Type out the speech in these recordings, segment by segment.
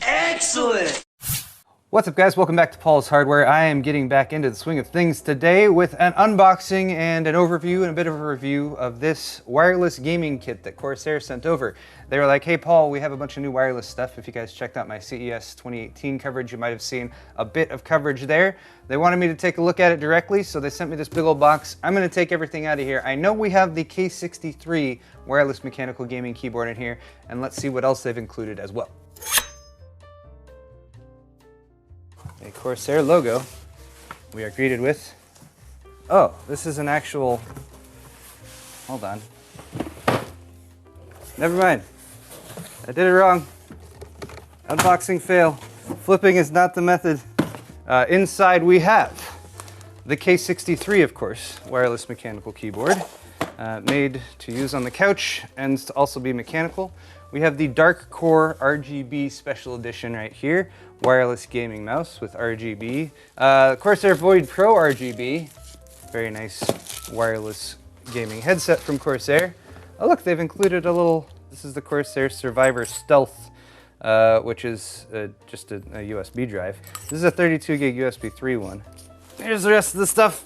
Excellent! What's up, guys? Welcome back to Paul's Hardware. I am getting back into the swing of things today with an unboxing and an overview and a bit of a review of this wireless gaming kit that Corsair sent over. They were like, hey Paul, we have a bunch of new wireless stuff. If you guys checked out my CES 2018 coverage, you might have seen a bit of coverage there. They wanted me to take a look at it directly, so they sent me this big old box. I'm gonna take everything out of here. I know we have the K63 wireless mechanical gaming keyboard in here, and let's see what else they've included as well. A Corsair logo. We are greeted with, oh, this is an actual, hold on. Never mind. I did it wrong. Unboxing fail. Flipping is not the method. Inside we have the K63, of course, wireless mechanical keyboard, made to use on the couch and to also be mechanical. We have the Dark Core RGB Special Edition right here, wireless gaming mouse with RGB. Corsair Void Pro RGB, very nice wireless gaming headset from Corsair. Oh look, they've included a little, this is the Corsair Survivor Stealth, which is just a USB drive. This is a 32 gig USB 3 one. Here's the rest of the stuff.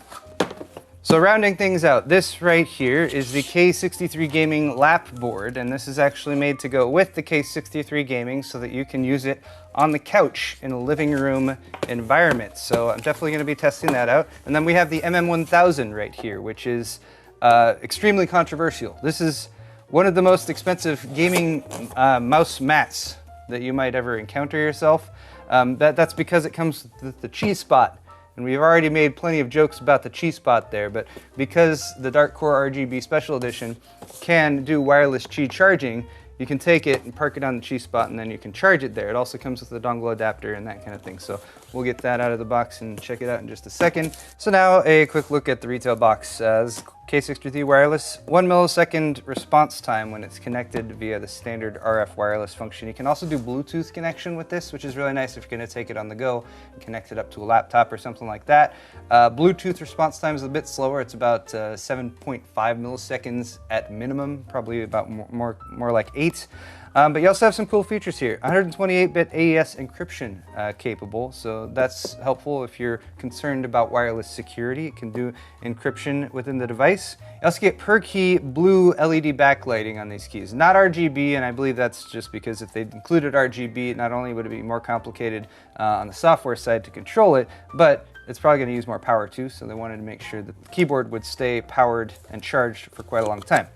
So rounding things out, this right here is the K63 Gaming lap board, and this is actually made to go with the K63 Gaming so that you can use it on the couch in a living room environment. So I'm definitely going to be testing that out. And then we have the MM1000 right here, which is extremely controversial. This is one of the most expensive gaming mouse mats that you might ever encounter yourself. That's because it comes with the Qi Spot. And we've already made plenty of jokes about the Qi Spot there, but because the Dark Core RGB Special Edition can do wireless Qi charging, you can take it and park it on the Qi Spot and then you can charge it there. It also comes with a dongle adapter and that kind of thing. So we'll get that out of the box and check it out in just a second. So now a quick look at the retail box. This K63 wireless, 1 millisecond response time when it's connected via the standard RF wireless function. You can also do Bluetooth connection with this, which is really nice if you're going to take it on the go and connect it up to a laptop or something like that. Bluetooth response time is a bit slower. It's about 7.5 milliseconds at minimum, probably about more like 8. But you also have some cool features here. 128-bit AES encryption capable, so that's helpful if you're concerned about wireless security. It can do encryption within the device. You also get per key blue LED backlighting on these keys. Not RGB, and I believe that's just because if they included RGB, not only would it be more complicated on the software side to control it, but it's probably going to use more power too, so they wanted to make sure that the keyboard would stay powered and charged for quite a long time.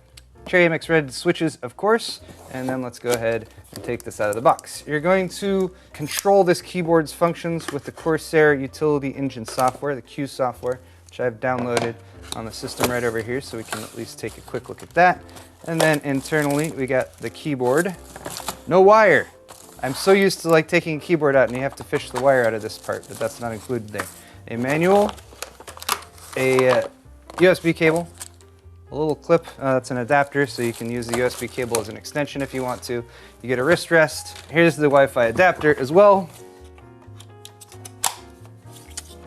Cherry MX Red switches, of course, and then let's go ahead and take this out of the box. You're going to control this keyboard's functions with the Corsair Utility Engine software, the Q software, which I've downloaded on the system right over here, so we can at least take a quick look at that. And then internally, we got the keyboard. No wire. I'm so used to like taking a keyboard out and you have to fish the wire out of this part, but that's not included there. A manual, a USB cable, a little clip, that's an adapter, so you can use the USB cable as an extension if you want to. You get a wrist rest. Here's the Wi-Fi adapter as well.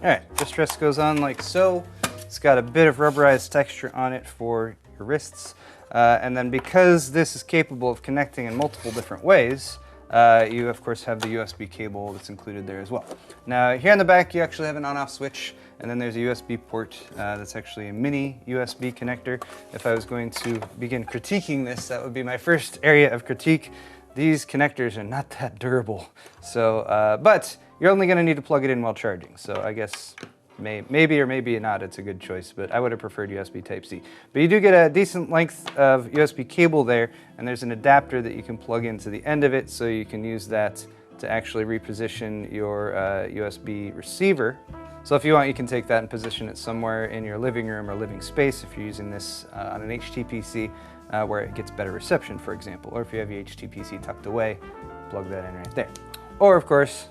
All right, wrist rest goes on like so. It's got a bit of rubberized texture on it for your wrists. And then because this is capable of connecting in multiple different ways, you of course have the USB cable that's included there as well. Now here on the back you actually have an on-off switch, and then there's a USB port that's actually a mini USB connector. If I was going to begin critiquing this, that would be my first area of critique. These connectors are not that durable. So, but you're only going to need to plug it in while charging. So I guess maybe or maybe not, it's a good choice, but I would have preferred USB Type-C. But you do get a decent length of USB cable there, and there's an adapter that you can plug into the end of it, so you can use that to actually reposition your USB receiver. So if you want, you can take that and position it somewhere in your living room or living space if you're using this on an HTPC where it gets better reception, for example. Or if you have your HTPC tucked away, plug that in right there. Or of course,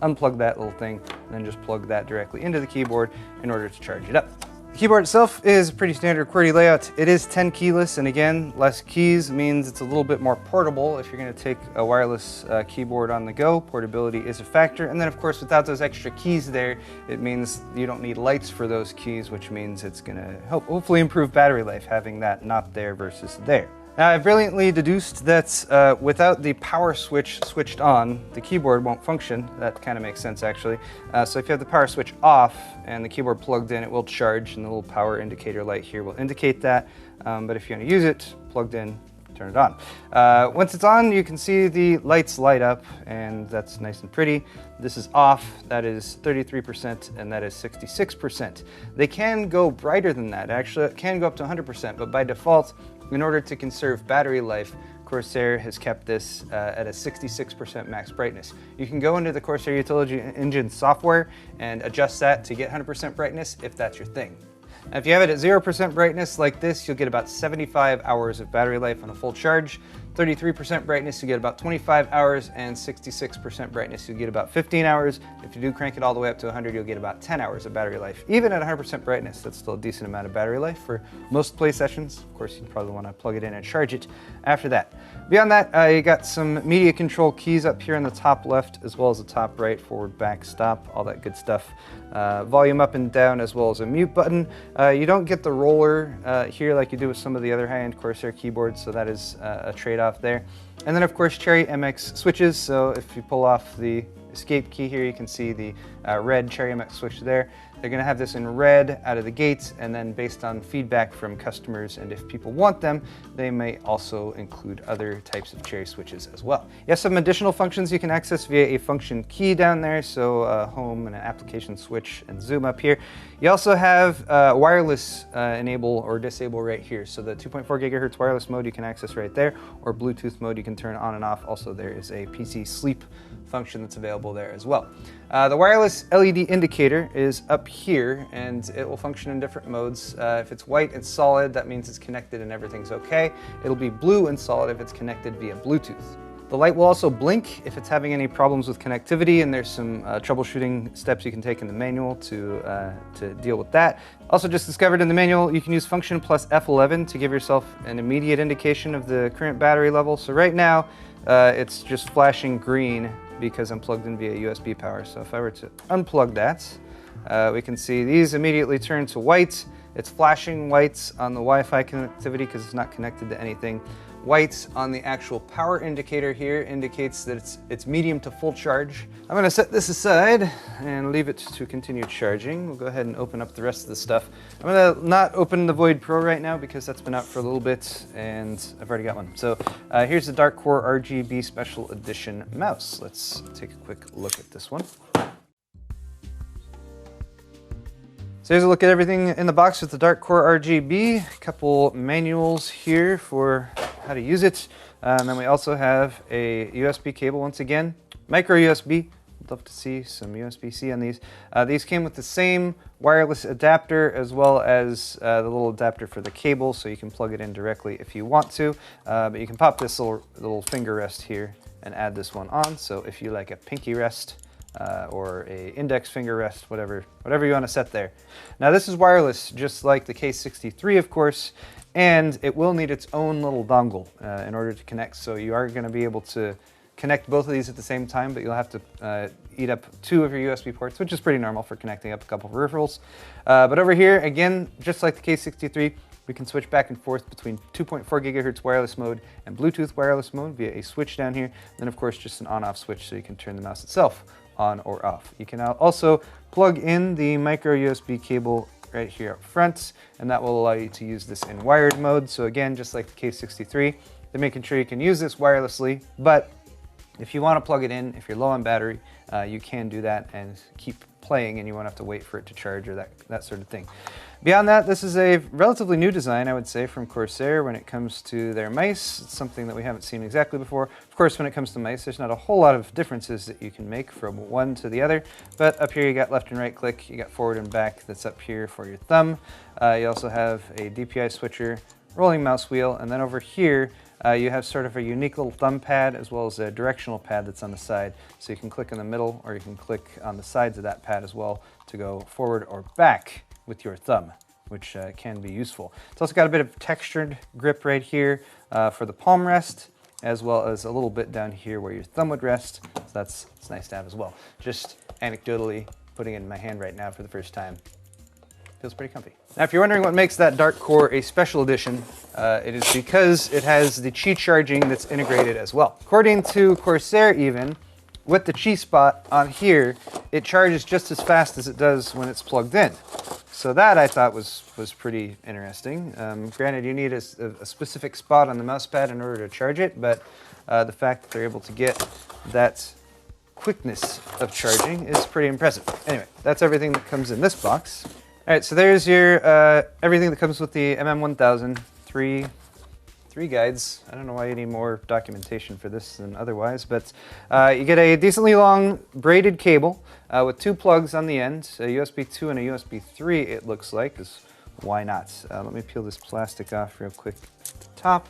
unplug that little thing and then just plug that directly into the keyboard in order to charge it up. The keyboard itself is a pretty standard QWERTY layout. It is 10 keyless, and again, less keys means it's a little bit more portable. If you're going to take a wireless keyboard on the go, portability is a factor. And then of course, without those extra keys there, it means you don't need lights for those keys, which means it's going to hopefully improve battery life, having that not there versus there. Now, I brilliantly deduced that without the power switch switched on, the keyboard won't function. That kind of makes sense, actually. So if you have the power switch off and the keyboard plugged in, it will charge, and the little power indicator light here will indicate that. But if you want to use it plugged in, turn it on. Once it's on, you can see the lights light up, and that's nice and pretty. This is off, that is 33%, and that is 66%. They can go brighter than that. Actually, it can go up to 100%, but by default, in order to conserve battery life, Corsair has kept this at a 66% max brightness. You can go into the Corsair Utility Engine software and adjust that to get 100% brightness if that's your thing. Now, if you have it at 0% brightness like this, you'll get about 75 hours of battery life on a full charge. 33% brightness, you get about 25 hours, and 66% brightness, you get about 15 hours. If you do crank it all the way up to 100, you'll get about 10 hours of battery life. Even at 100% brightness, that's still a decent amount of battery life for most play sessions. Of course, you probably want to plug it in and charge it after that. Beyond that, you got some media control keys up here in the top left, as well as the top right, forward, back, stop, all that good stuff. Volume up and down, as well as a mute button. You don't get the roller here like you do with some of the other high-end Corsair keyboards, so that is a trade-off there. And then of course Cherry MX switches, so if you pull off the escape key here, you can see the red Cherry MX switch there. They're going to have this in red out of the gate, and then based on feedback from customers and if people want them, they may also include other types of Cherry switches as well. You have some additional functions you can access via a function key down there, so home and an application switch and zoom up here. You also have wireless enable or disable right here, so the 2.4 gigahertz wireless mode you can access right there, or Bluetooth mode you can turn on and off. Also, there is a PC sleep function that's available there as well. The wireless LED indicator is up here, and it will function in different modes. If it's white and solid, that means it's connected and everything's okay. It'll be blue and solid if it's connected via Bluetooth. The light will also blink if it's having any problems with connectivity, and there's some troubleshooting steps you can take in the manual to deal with that. Also just discovered in the manual, you can use function plus F11 to give yourself an immediate indication of the current battery level. So right now, it's just flashing green because I'm plugged in via USB power. So if I were to unplug that, we can see these immediately turn to white. It's flashing whites on the Wi-Fi connectivity because it's not connected to anything. White on the actual power indicator here indicates that it's medium to full charge. I'm going to set this aside and leave it to continue charging. We'll go ahead and open up the rest of the stuff. I'm going to not open the Void Pro right now because that's been out for a little bit and I've already got one. So here's the Dark Core RGB Special Edition mouse. Let's take a quick look at this one. So here's a look at everything in the box with the Dark Core RGB. A couple manuals here for how to use it. And then we also have a USB cable once again. Micro USB. I'd love to see some USB-C on these. These came with the same wireless adapter as well as the little adapter for the cable, so you can plug it in directly if you want to. But you can pop this little finger rest here and add this one on. So if you like a pinky rest, or a index finger rest, whatever you want to set there. Now this is wireless, just like the K63, of course, and it will need its own little dongle in order to connect. So you are going to be able to connect both of these at the same time, but you'll have to eat up 2 of your USB ports, which is pretty normal for connecting up a couple of peripherals. But over here, again, just like the K63, we can switch back and forth between 2.4 gigahertz wireless mode and Bluetooth wireless mode via a switch down here. Then, of course, just an on-off switch so you can turn the mouse itself on or off. You can now also plug in the micro USB cable right here up front, and that will allow you to use this in wired mode. So again, just like the K63, they're making sure you can use this wirelessly, but if you want to plug it in, if you're low on battery, you can do that and keep playing, and you won't have to wait for it to charge or that sort of thing. Beyond that, this is a relatively new design, I would say, from Corsair when it comes to their mice. It's something that we haven't seen exactly before. Of course, when it comes to mice, there's not a whole lot of differences that you can make from one to the other, but up here you got left and right click, you got forward and back that's up here for your thumb. You also have a DPI switcher, rolling mouse wheel, and then over here you have sort of a unique little thumb pad as well as a directional pad that's on the side. So you can click in the middle or you can click on the sides of that pad as well to go forward or back with your thumb, which can be useful. It's also got a bit of textured grip right here for the palm rest, as well as a little bit down here where your thumb would rest. So that's nice to have as well. Just anecdotally putting it in my hand right now for the first time. Feels pretty comfy. Now, if you're wondering what makes that Dark Core a special edition, it is because it has the Qi charging that's integrated as well. According to Corsair even, with the Qi spot on here, it charges just as fast as it does when it's plugged in. So that I thought was pretty interesting. Granted, you need a specific spot on the mouse pad in order to charge it, but the fact that they're able to get that quickness of charging is pretty impressive. Anyway, that's everything that comes in this box. All right, so there's your everything that comes with the MM1000. Three guides. I don't know why you need more documentation for this than otherwise, but you get a decently long braided cable with 2 plugs on the end, a USB 2 and a USB 3 it looks like, because why not? Let me peel this plastic off real quick at the top.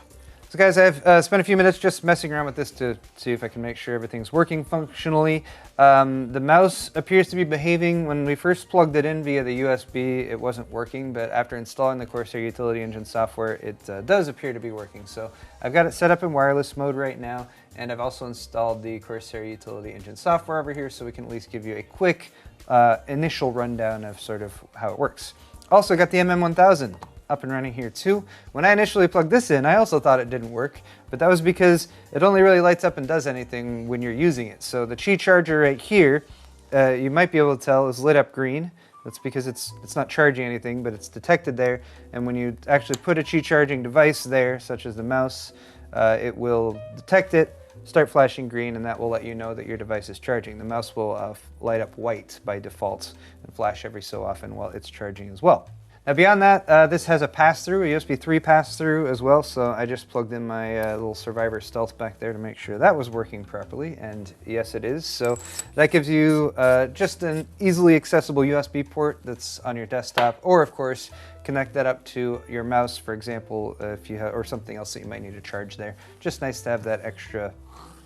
So guys, I've spent a few minutes just messing around with this to see if I can make sure everything's working functionally. The mouse appears to be behaving. When we first plugged it in via the USB, it wasn't working, but after installing the Corsair Utility Engine software, it does appear to be working. So I've got it set up in wireless mode right now, and I've also installed the Corsair Utility Engine software over here so we can at least give you a quick initial rundown of sort of how it works. Also got the MM1000 up and running here too. When I initially plugged this in, I also thought it didn't work, but that was because it only really lights up and does anything when you're using it. So the Qi charger right here, you might be able to tell is lit up green. That's because it's not charging anything, but it's detected there. And when you actually put a Qi charging device there, such as the mouse, it will detect it, start flashing green, and that will let you know that your device is charging. The mouse will light up white by default and flash every so often while it's charging as well. Now beyond that, this has a pass-through, a USB 3 pass-through as well, so I just plugged in my little Survivor Stealth back there to make sure that was working properly, and yes it is. So that gives you just an easily accessible USB port that's on your desktop, or of course connect that up to your mouse, for example, if you have, or something else that you might need to charge there. Just nice to have that extra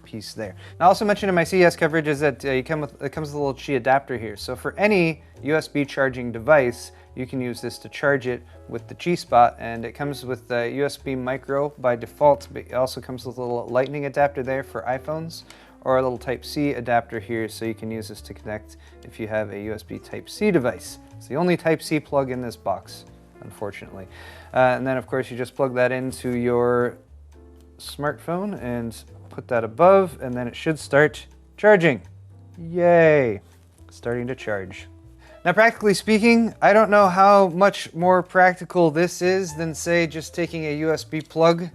piece there. Now, I also mentioned in my CES coverage is that it comes with a little Qi adapter here. So for any USB charging device, you can use this to charge it with the Qi spot, and it comes with the USB micro by default, but it also comes with a little lightning adapter there for iPhones, or a little Type-C adapter here, so you can use this to connect if you have a USB Type-C device. It's the only Type-C plug in this box, unfortunately. And then of course you just plug that into your smartphone and put that above, and then it should start charging. Yay! Starting to charge. Now, practically speaking, I don't know how much more practical this is than, say, just taking a USB plug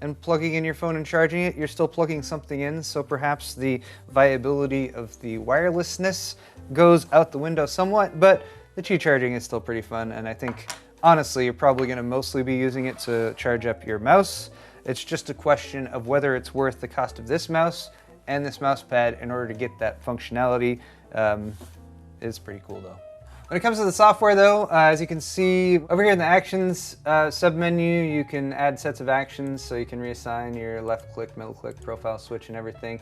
and plugging in your phone and charging it. You're still plugging something in, so perhaps the viability of the wirelessness goes out the window somewhat, but the Qi charging is still pretty fun, and I think, honestly, you're probably going to mostly be using it to charge up your mouse. It's just a question of whether it's worth the cost of this mouse and this mouse pad in order to get that functionality. It's pretty cool though. When it comes to the software though, as you can see over here in the actions submenu, you can add sets of actions, so you can reassign your left click, middle click, profile switch and everything.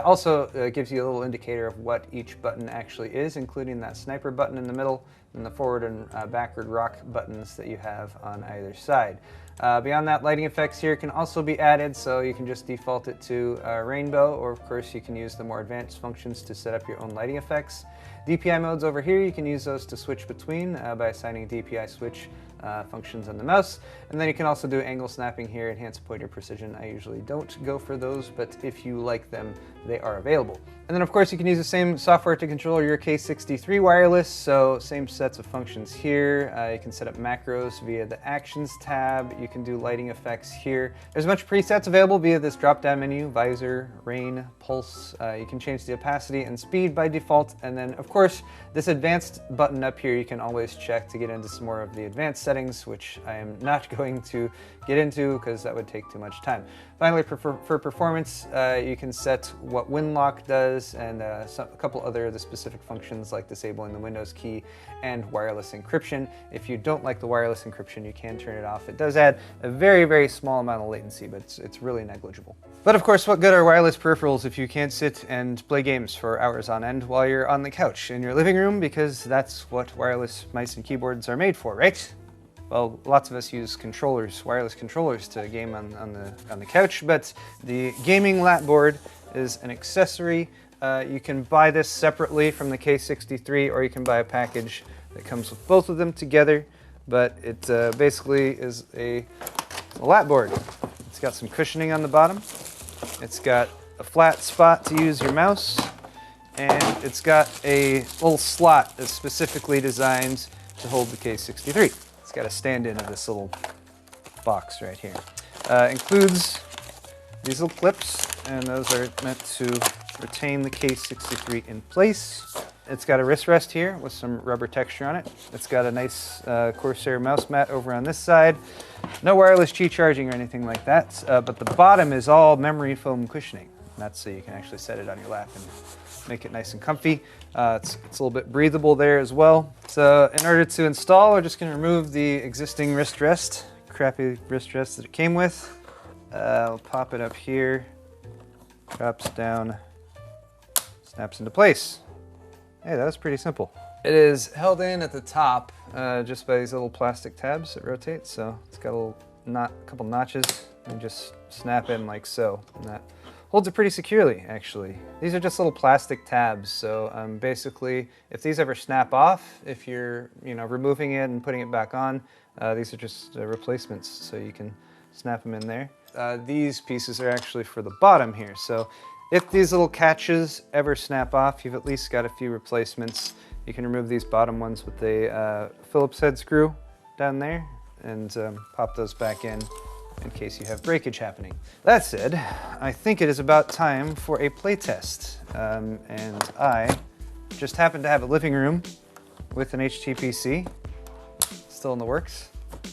Also gives you a little indicator of what each button actually is, including that sniper button in the middle and the forward and backward rock buttons that you have on either side. Beyond that, lighting effects here can also be added, so you can just default it to rainbow, or of course you can use the more advanced functions to set up your own lighting effects. DPI modes over here, you can use those to switch between by assigning DPI switch functions on the mouse. And then you can also do angle snapping here, enhance pointer precision. I usually don't go for those, but if you like them, they are available. And then of course you can use the same software to control your K63 wireless, so same sets of functions here. You can set up macros via the Actions tab. You can do lighting effects here. There's a bunch of presets available via this drop-down menu, visor, rain, pulse. You can change the opacity and speed by default, and then of course this advanced button up here you can always check to get into some more of the advanced settings, which I am not going to get into because that would take too much time. Finally, for performance, you can set what WinLock does and a couple other of the specific functions like disabling the Windows key and wireless encryption. If you don't like the wireless encryption, you can turn it off. It does add a very, very small amount of latency, but it's really negligible. But of course, what good are wireless peripherals if you can't sit and play games for hours on end while you're on the couch in your living room, because that's what wireless mice and keyboards are made for, right? Well, lots of us use controllers, wireless controllers, to game on the couch, but the gaming lap board is an accessory. You can buy this separately from the K63, or you can buy a package that comes with both of them together. but it basically is a lap board. It's got some cushioning on the bottom. It's got a flat spot to use your mouse, and it's got a little slot that's specifically designed to hold the K63. It's got a stand-in of this little box right here. Includes these little clips, and those are meant to retain the K63 in place. It's got a wrist rest here with some rubber texture on it. It's got a nice Corsair mouse mat over on this side. No wireless Qi charging or anything like that, but the bottom is all memory foam cushioning. That's so you can actually set it on your lap and make it nice and comfy. It's a little bit breathable there as well. So in order to install, we're just going to remove the existing wrist rest, crappy wrist rest that it came with. We'll pop it up here, drops down, snaps into place. Hey, that was pretty simple. It is held in at the top just by these little plastic tabs that rotate. So it's got a couple notches, and just snap in like so. And that holds it pretty securely, actually. These are just little plastic tabs. So basically, if these ever snap off, if you're removing it and putting it back on, these are just replacements. So you can snap them in there. These pieces are actually for the bottom here. So if these little catches ever snap off, you've at least got a few replacements. You can remove these bottom ones with a Phillips head screw down there and pop those back in case you have breakage happening. That said, I think it is about time for a play test. And I just happen to have a living room with an HTPC still in the works.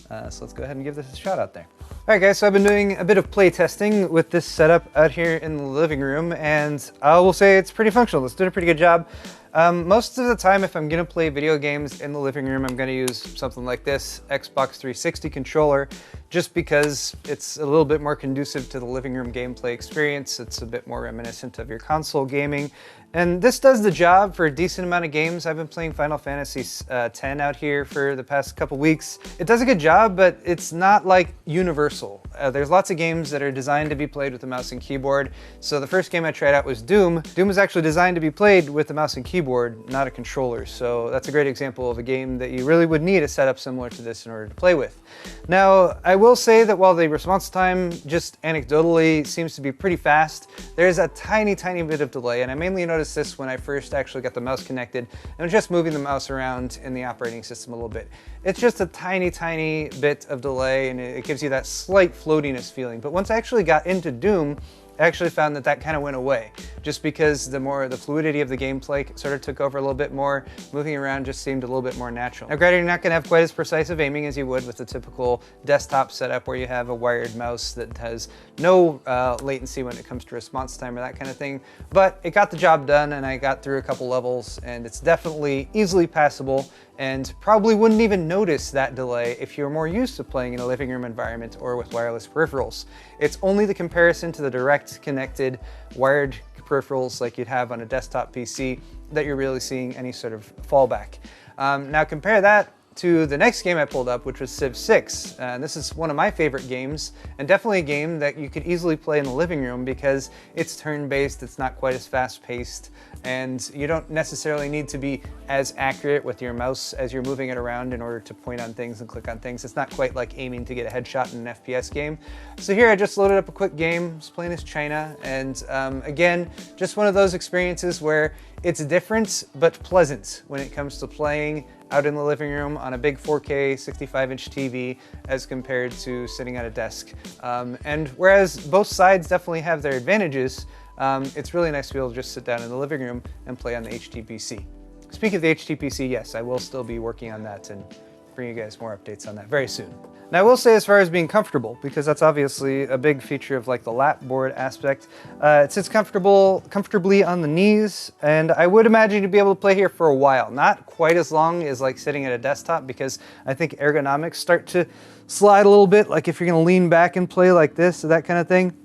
So let's go ahead and give this a shot out there. All right, guys, so I've been doing a bit of play testing with this setup out here in the living room, and I will say it's pretty functional. It's doing a pretty good job. Most of the time, if I'm gonna play video games in the living room, I'm gonna use something like this Xbox 360 controller, just because it's a little bit more conducive to the living room gameplay experience. It's a bit more reminiscent of your console gaming. And this does the job for a decent amount of games. I've been playing Final Fantasy X out here for the past couple weeks. It does a good job, but it's not like universal. There's lots of games that are designed to be played with a mouse and keyboard. So the first game I tried out was Doom. Doom was actually designed to be played with a mouse and keyboard, not a controller. So that's a great example of a game that you really would need a setup similar to this in order to play with. Now, I will say that while the response time just anecdotally seems to be pretty fast, there's a tiny bit of delay, and I mainly noticed this when I first actually got the mouse connected and just moving the mouse around in the operating system a little bit. It's just a tiny bit of delay, and it gives you that slight floatiness feeling. But once I actually got into Doom, I actually found that that kind of went away, just because the fluidity of the gameplay sort of took over a little bit more. Moving around just seemed a little bit more natural. Now granted, you're not going to have quite as precise of aiming as you would with the typical desktop setup where you have a wired mouse that has no latency when it comes to response time or that kind of thing, but it got the job done, and I got through a couple levels, and it's definitely easily passable, and probably wouldn't even notice that delay if you're more used to playing in a living room environment or with wireless peripherals. It's only the comparison to the direct connected wired peripherals like you'd have on a desktop PC that you're really seeing any sort of fallback. Now compare that to the next game I pulled up, which was Civ 6. And this is one of my favorite games, and definitely a game that you could easily play in the living room because it's turn-based, it's not quite as fast-paced, and you don't necessarily need to be as accurate with your mouse as you're moving it around in order to point on things and click on things. It's not quite like aiming to get a headshot in an FPS game. So here I just loaded up a quick game, was playing as China, and again, just one of those experiences where it's different but pleasant when it comes to playing out in the living room on a big 4K 65-inch TV as compared to sitting at a desk. And whereas both sides definitely have their advantages, it's really nice to be able to just sit down in the living room and play on the HTPC. Speaking of the HTPC, yes, I will still be working on that and bring you guys more updates on that very soon. Now I will say, as far as being comfortable, because that's obviously a big feature of like the lap board aspect, it sits comfortably on the knees, and I would imagine you'd be able to play here for a while. Not quite as long as like sitting at a desktop, because I think ergonomics start to slide a little bit, like if you're gonna lean back and play like this or that kind of thing.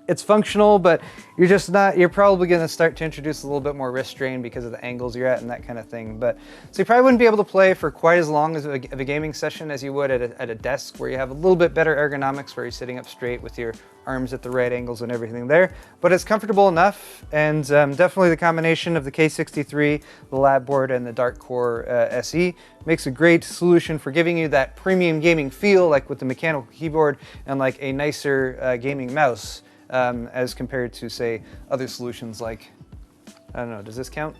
It's functional, but you're probably gonna start to introduce a little bit more wrist strain because of the angles you're at and that kind of thing. But so you probably wouldn't be able to play for quite as long as of a gaming session as you would at a desk where you have a little bit better ergonomics, where you're sitting up straight with your arms at the right angles and everything there. But it's comfortable enough, and definitely the combination of the K63, the lab board, and the Dark Core SE makes a great solution for giving you that premium gaming feel, like with the mechanical keyboard and like a nicer gaming mouse. As compared to, say, other solutions like, I don't know, does this count?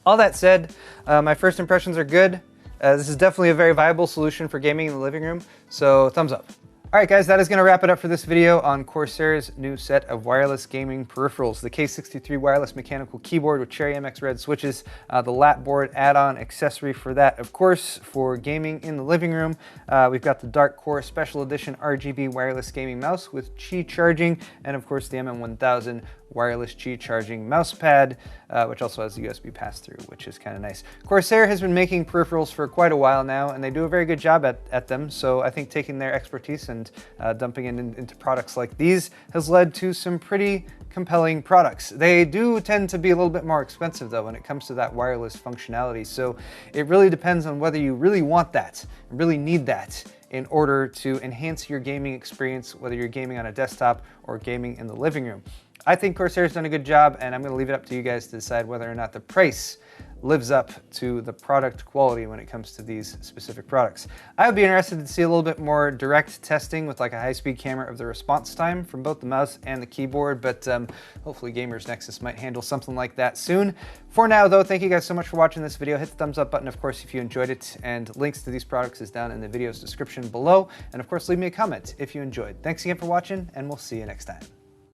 All that said, my first impressions are good. This is definitely a very viable solution for gaming in the living room, so thumbs up. All right, guys, that is going to wrap it up for this video on Corsair's new set of wireless gaming peripherals. The K63 wireless mechanical keyboard with Cherry MX Red switches, the lap board add-on accessory for that, of course, for gaming in the living room. We've got the Dark Core Special Edition RGB wireless gaming mouse with Qi charging, and of course the MM1000 wireless Qi charging mouse pad, which also has a USB pass-through, which is kind of nice. Corsair has been making peripherals for quite a while now, and they do a very good job at them, so I think taking their expertise and dumping it into products like these has led to some pretty compelling products. They do tend to be a little bit more expensive though when it comes to that wireless functionality, so it really depends on whether you really want that, really need that in order to enhance your gaming experience, whether you're gaming on a desktop or gaming in the living room. I think Corsair's done a good job, and I'm going to leave it up to you guys to decide whether or not the price lives up to the product quality when it comes to these specific products. I would be interested to see a little bit more direct testing with like a high-speed camera of the response time from both the mouse and the keyboard, but hopefully Gamers Nexus might handle something like that soon. For now though, thank you guys so much for watching this video. Hit the thumbs up button, of course, if you enjoyed it, and links to these products is down in the video's description below. And of course, leave me a comment if you enjoyed. Thanks again for watching, and we'll see you next time.